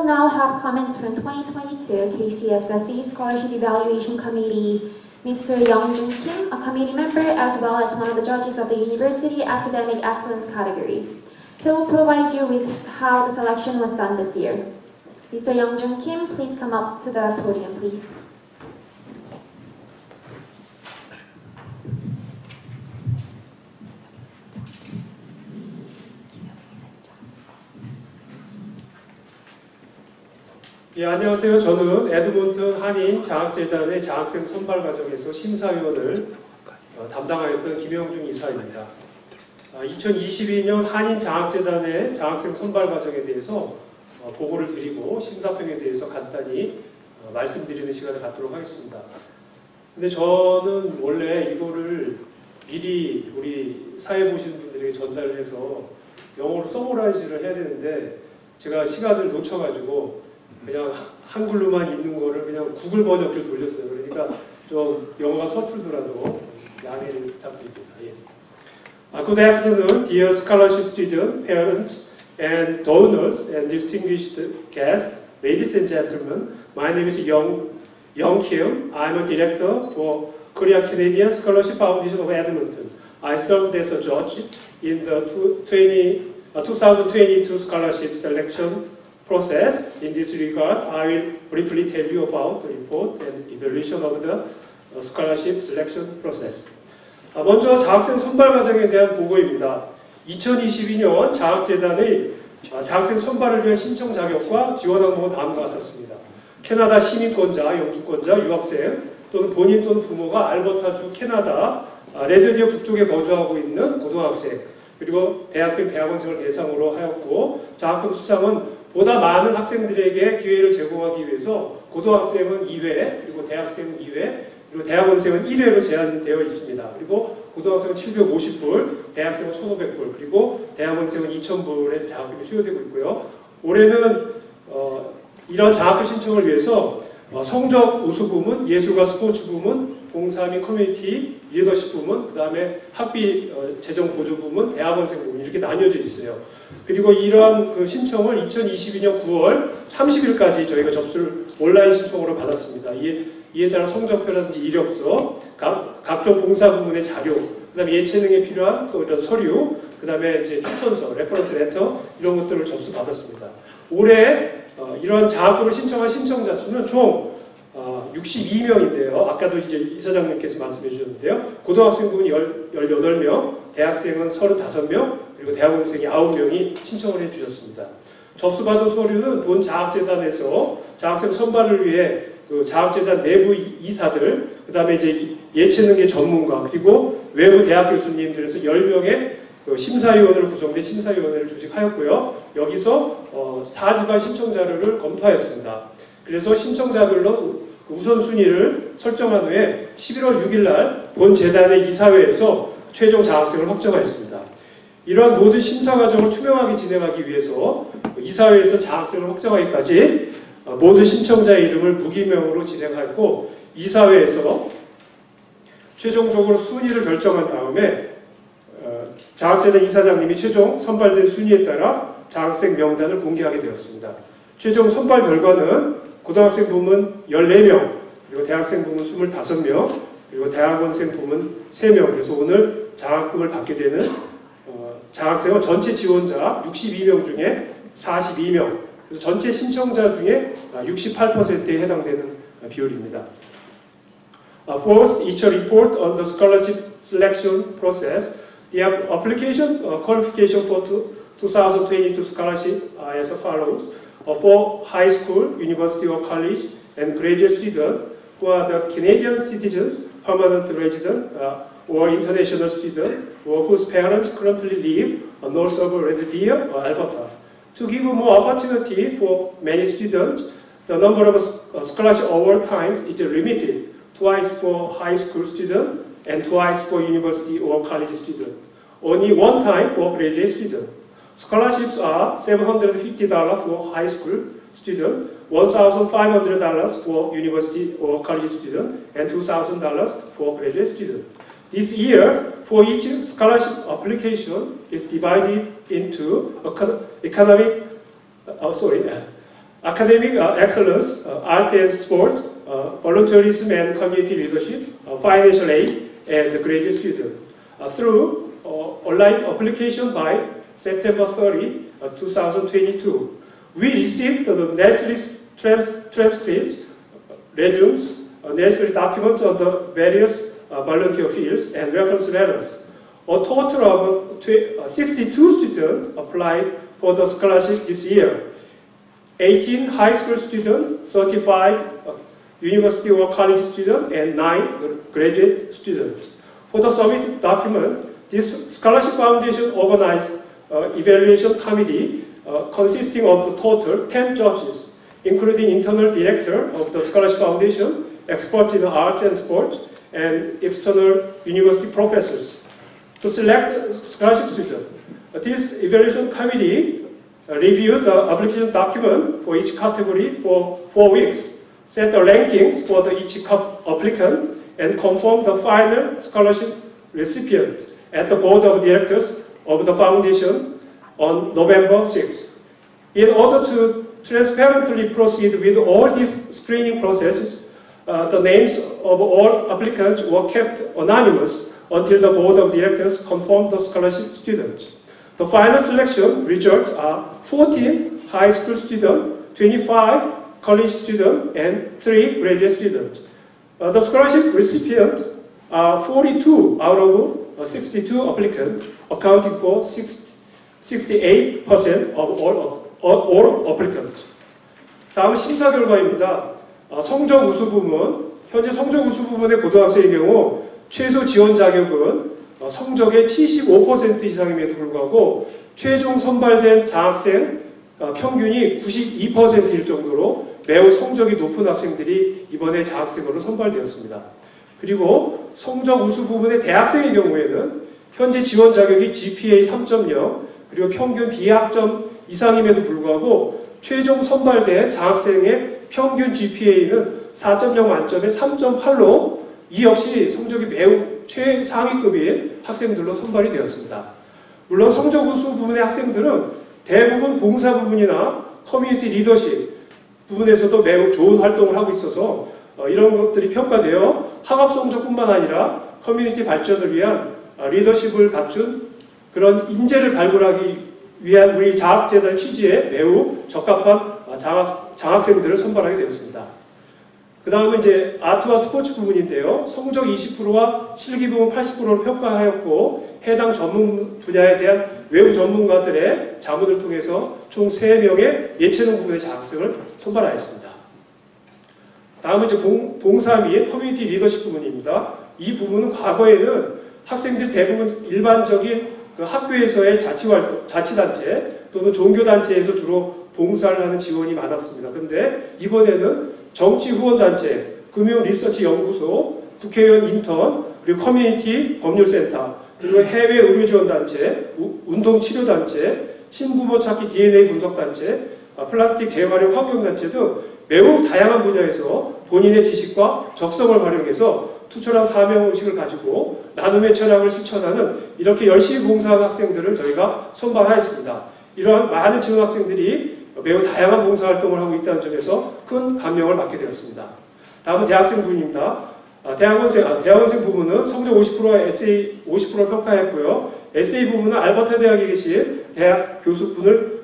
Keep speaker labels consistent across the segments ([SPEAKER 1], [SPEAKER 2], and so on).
[SPEAKER 1] will now have comments from 2022 KCSFE Scholarship Evaluation Committee, Mr. Young-Jun Kim, a committee member as well as one of the judges of the University Academic Excellence category. He will provide you with how the selection was done this year. Mr. Young-Jun Kim, please come up to the podium, please.
[SPEAKER 2] 예, 안녕하세요. 저는 에드몬튼 한인 장학재단의 장학생 선발 과정에서 심사위원을 담당하였던 김영중 이사입니다. 2022년 한인 장학재단의 장학생 선발 과정에 대해서 보고를 드리고 심사평에 대해서 간단히 말씀드리는 시간을 갖도록 하겠습니다. 근데 저는 원래 이거를 미리 우리 사회 보시는 분들에게 전달을 해서 영어로 서머라이즈를 해야 되는데 제가 시간을 놓쳐가지고 그냥 한글로만 있는 거를 그냥 구글 번역기를 돌렸어요. 그러니까 좀 영어가 서툴더라도 양해를 부탁드립니다. 예. Good afternoon, dear scholarship students, parents, and donors, and distinguished guests, ladies and gentlemen. My name is Young Kim. I'm a director for Korean Canadian Scholarship Foundation of Edmonton. I served as a judge in the 2022 scholarship selection process. In this regard, I will briefly tell you about the report and evaluation of the scholarship selection process. 먼저 장학생 선발 과정에 대한 보고입니다. 2022년 장학재단의 장학생 선발을 위한 신청 자격과 지원 항목은 다음과 같았습니다. 캐나다 시민권자, 영주권자, 유학생 또는 본인 또는 부모가 알버타주 캐나다 레드디어 북쪽에 거주하고 있는 고등학생 그리고 대학생, 대학원생을 대상으로 하였고 장학금 수상은 보다 많은 학생들에게 기회를 제공하기 위해서 고등학생은 2회, 그리고 대학생은 2회, 그리고 대학원생은 1회로 제한되어 있습니다. 그리고 고등학생은 750불, 대학생은 1,500불, 그리고 대학원생은 2,000불의 장학금이 수여되고 있고요. 올해는 이런 장학금 신청을 위해서 성적 우수 부문, 예술과 스포츠 부문, 봉사 및 커뮤니티, 리더십 부문, 그 다음에 학비 재정 보조 부문, 대학원생 부문 이렇게 나뉘어져 있어요. 그리고 이러한 그 신청을 2022년 9월 30일까지 저희가 접수를 온라인 신청으로 받았습니다. 이에 따라 성적표라든지 이력서, 각종 봉사 부문의 자료, 그 다음에 예체능에 필요한 또 이런 서류, 그 다음에 이제 추천서, 레퍼런스 레터 이런 것들을 접수받았습니다. 올해 이런 장학금을 신청한 신청자 수는 총 62명인데요. 아까도 이제 이사장님께서 말씀해 주셨는데요. 고등학생 부분이 18명, 대학생은 35명, 그리고 대학원생이 9명이 신청을 해 주셨습니다. 접수받은 서류는 본 장학재단에서 장학생 선발을 위해 그 장학재단 내부 이사들, 그 다음에 이제 예체능계 전문가, 그리고 외부 대학 교수님들에서 10명의 그 심사위원으로 구성된 심사위원회를 조직하였고요. 여기서 4주간 신청 자료를 검토하였습니다. 그래서 신청자별로 우선순위를 설정한 후에 11월 6일 날 본 재단의 이사회에서 최종 장학생을 확정하였습니다. 이러한 모든 심사 과정을 투명하게 진행하기 위해서 이사회에서 장학생을 확정하기까지 모든 신청자의 이름을 무기명으로 진행하였고 이사회에서 최종적으로 순위를 결정한 다음에 장학재단 이사장님이 최종 선발된 순위에 따라 장학생 명단을 공개하게 되었습니다. 최종 선발 결과는 고등학생 부문 14명, 그리고 대학생 부문 25명, 그리고 대학원생 부문 3명. 그래서 오늘 장학금을 받게 되는 장학생은 전체 지원자 62명 중에 42명, 그래서 전체 신청자 중에 68%에 해당되는 비율입니다. First, each report on the scholarship selection process. The application qualification for 2022 scholarship are as follows. For high school, university or college, and graduate students who are the Canadian citizens, permanent resident, or international student, or whose parents currently live north of Red Deer or Alberta. To give more opportunity for many students, the number of scholarship award times is limited, twice for high school students and twice for university or college students. Only one time for graduate students. Scholarships are $750 for high school student, $1,500 for university or college student, and $2,000 for graduate student. This year, for each scholarship application is divided into academic excellence, art and sport, volunteerism and community leadership, financial aid, and graduate student. Through online application by September 30, 2022, we received the necessary transcripts, resumes, necessary documents on the various volunteer fields and reference letters. A total of 62 students applied for the scholarship this year. 18 high school students, 35 university or college students, and 9 graduate students. For the submitted document, this scholarship foundation organized evaluation committee consisting of the total 10 judges, including internal director of the scholarship foundation, expert in art and sport, and external university professors to select scholarship students. This evaluation committee reviewed the application document for each category for 4 weeks, set the rankings for each applicant, and confirmed the final scholarship recipient at the board of directors of the foundation on November 6. In order to transparently proceed with all these screening processes, the names of all applicants were kept anonymous until the board of directors confirmed the scholarship students. The final selection results are 14 high school students, 25 college students, and 3 graduate students. The scholarship recipients are 42 out of 62 applicants, accounting for 68% of all applicants. 다음 심사 결과입니다. 성적 우수 부문, 현재 성적 우수 부문의 고등학생의 경우 최소 지원 자격은 성적의 75% 이상임에도 불구하고 최종 선발된 장학생 평균이 92%일 정도로 매우 성적이 높은 학생들이 이번에 장학생으로 선발되었습니다. 그리고 성적 우수 부문의 대학생의 경우에는 현재 지원 자격이 GPA 3.0 그리고 평균 B학점 이상임에도 불구하고 최종 선발된 장학생의 평균 GPA는 4.0 만점에 3.8로 이 역시 성적이 매우 최상위급인 학생들로 선발이 되었습니다. 물론 성적 우수 부문의 학생들은 대부분 봉사 부문이나 커뮤니티 리더십 부분에서도 매우 좋은 활동을 하고 있어서 이런 것들이 평가되어 학업 성적뿐만 아니라 커뮤니티 발전을 위한 리더십을 갖춘 그런 인재를 발굴하기 위한 우리 장학재단 취지에 매우 적합한 장학생들을 선발하게 되었습니다. 그 다음은 이제 아트와 스포츠 부분인데요. 성적 20%와 실기 부분 80%를 평가하였고 해당 전문 분야에 대한 외부 전문가들의 자문을 통해서 총 3명의 예체능 부문의 장학생을 선발하였습니다. 다음은 이제 봉사 및 커뮤니티 리더십 부분입니다. 이 부분은 과거에는 학생들 대부분 일반적인 그 학교에서의 자치단체 또는 종교단체에서 주로 봉사를 하는 지원이 많았습니다. 그런데 이번에는 정치 후원단체, 금융리서치연구소, 국회의원 인턴, 그리고 커뮤니티 법률센터, 그리고 해외 의료지원단체, 운동치료단체, 친부모 찾기 DNA 분석단체, 플라스틱 재활용 환경단체 등 매우 다양한 분야에서 본인의 지식과 적성을 활용해서 투철한 사명의식을 가지고 나눔의 철학을 실천하는 이렇게 열심히 봉사하는 학생들을 저희가 선발하였습니다. 이러한 많은 지원 학생들이 매우 다양한 봉사활동을 하고 있다는 점에서 큰 감명을 받게 되었습니다. 다음은 대학생 부분입니다. 대학원생 부분은 성적 50%와 에세이 50%를 평가했고요. 에세이 부분은 알버타 대학에 계신 대학 교수분을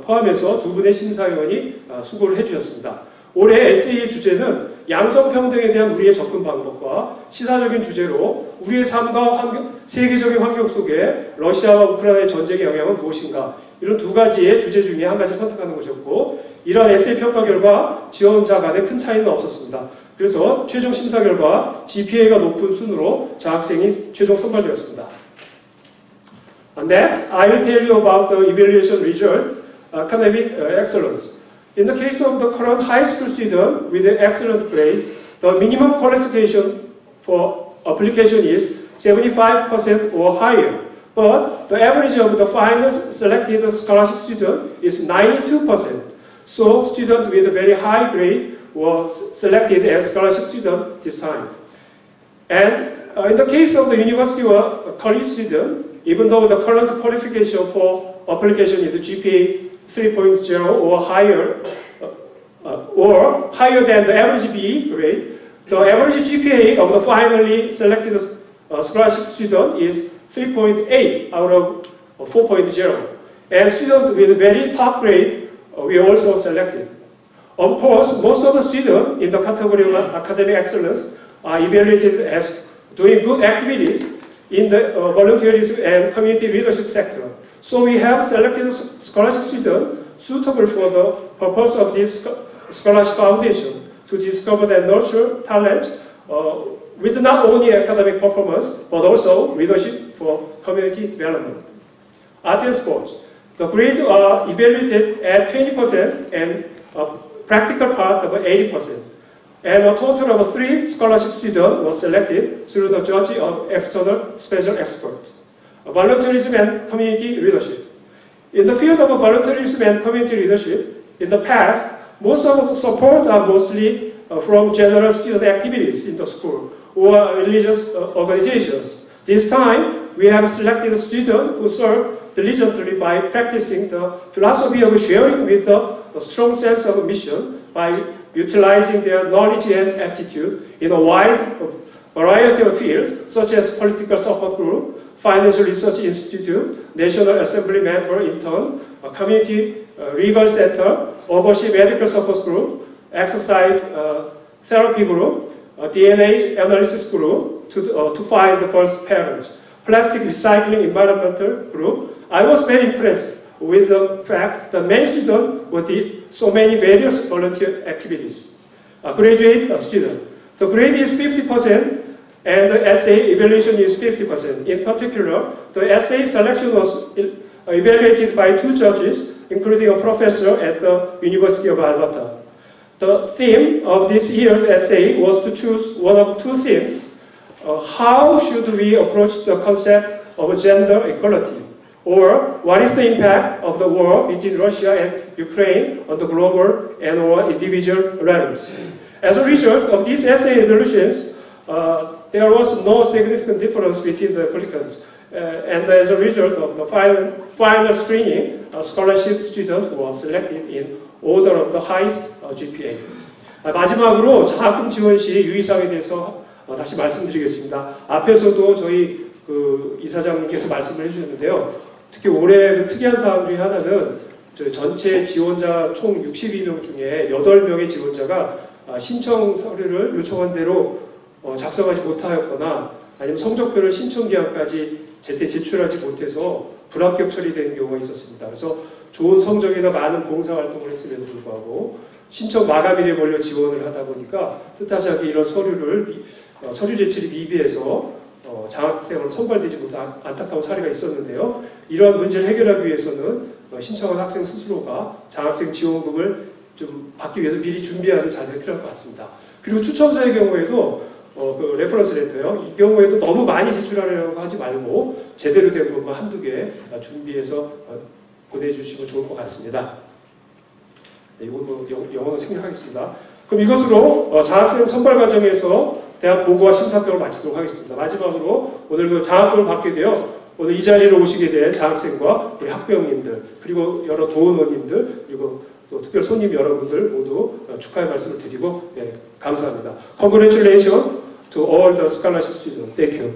[SPEAKER 2] 포함해서 2분의 심사위원이 수고를 해주셨습니다. 올해 에세이의 주제는 양성평등에 대한 우리의 접근 방법과 시사적인 주제로 우리의 삶과 세계적인 환경 속에 러시아와 우크라이나의 전쟁의 영향은 무엇인가, 이런 2가지의 주제 중에 한 가지 선택하는 것이었고, 이러한 에세이 평가 결과 지원자 간에 큰 차이는 없었습니다. 그래서 최종 심사 결과 GPA가 높은 순으로 장학생이 최종 선발되었습니다. Next, I will tell you about the evaluation result, academic excellence. In the case of the current high school student with an excellent grade, the minimum qualification for application is 75% or higher. But the average of the final selected scholarship student is 92%. So students with a very high grade were selected as scholarship student this time. And in the case of the university or college student, even though the current qualification for application is GPA 3.0 or higher, or higher than the average B grade, the average GPA of the finally selected scholarship student is 3.8 out of 4.0. And students with very top grade we also selected. Of course, most of the students in the category of academic excellence are evaluated as doing good activities in the volunteerism and community leadership sector. So we have selected scholarship students suitable for the purpose of this scholarship foundation to discover and nurture talent with not only academic performance but also leadership for community development. Art and sports. The grades are evaluated at 20% and practical part of 80%. And a total of 3 scholarship students were selected through the judging of external special experts. Volunteerism and community leadership. In the field of volunteerism and community leadership, in the past, most of the support are mostly from general student activities in the school or religious organizations. This time, we have selected students who serve diligently by practicing the philosophy of sharing with a strong sense of mission by utilizing their knowledge and aptitude in a wide variety of fields, such as political support group, financial research institute, National Assembly member intern, a community legal center, overseas medical support group, exercise therapy group, a DNA analysis group to find the birth parents, plastic recycling environmental group. I was very impressed with the fact that many students did so many various volunteer activities. A graduate student. The grade is 50% and the essay evaluation is 50%. In particular, the essay selection was evaluated by 2 judges, including a professor at the University of Alberta. The theme of this year's essay was to choose one of 2 themes. How should we approach the concept of gender equality? Or what is the impact of the war between Russia and Ukraine on the global and or individual realms? As a result of these essay evaluations, there was no significant difference between the applicants. And as a result of the final screening, a scholarship student was selected in order of the highest GPA. 마지막으로 장학금 지원 시 유의사항에 대해서 다시 말씀드리겠습니다. 앞에서도 저희 이사장님께서 말씀을 해주셨는데요. 특히 올해 특이한 사항 중에 하나는 전체 지원자 총 62명 중에 8명의 지원자가 신청 서류를 요청한 대로 작성하지 못하였거나 아니면 성적표를 신청 기한까지 제때 제출하지 못해서 불합격 처리된 경우가 있었습니다. 그래서 좋은 성적이나 많은 봉사활동을 했음에도 불구하고 신청 마감일에 걸려 지원을 하다 보니까 뜻하지 않게 이런 서류 제출이 미비해서 장학생으로 선발되지 못한 안타까운 사례가 있었는데요. 이러한 문제를 해결하기 위해서는 신청한 학생 스스로가 장학생 지원금을 좀 받기 위해서 미리 준비하는 자세가 필요할 것 같습니다. 그리고 추첨서의 경우에도 그 레퍼런스 레터요. 이 경우에도 너무 많이 제출하려고 하지 말고 제대로 된 것만 한두 개 준비해서 보내주시면 좋을 것 같습니다. 네, 이건 영어로 생략하겠습니다. 그럼 이것으로 장학생 선발 과정에서 대한 보고와 심사평을 마치도록 하겠습니다. 마지막으로 오늘 그 장학금을 받게 되어 오늘 이 자리로 오시게 된 장학생과 우리 학부형님들 그리고 여러 도원원님들 그리고 또 특별 손님 여러분들 모두 축하의 말씀을 드리고 감사합니다. Congratulations to all the scholarship students. Thank you.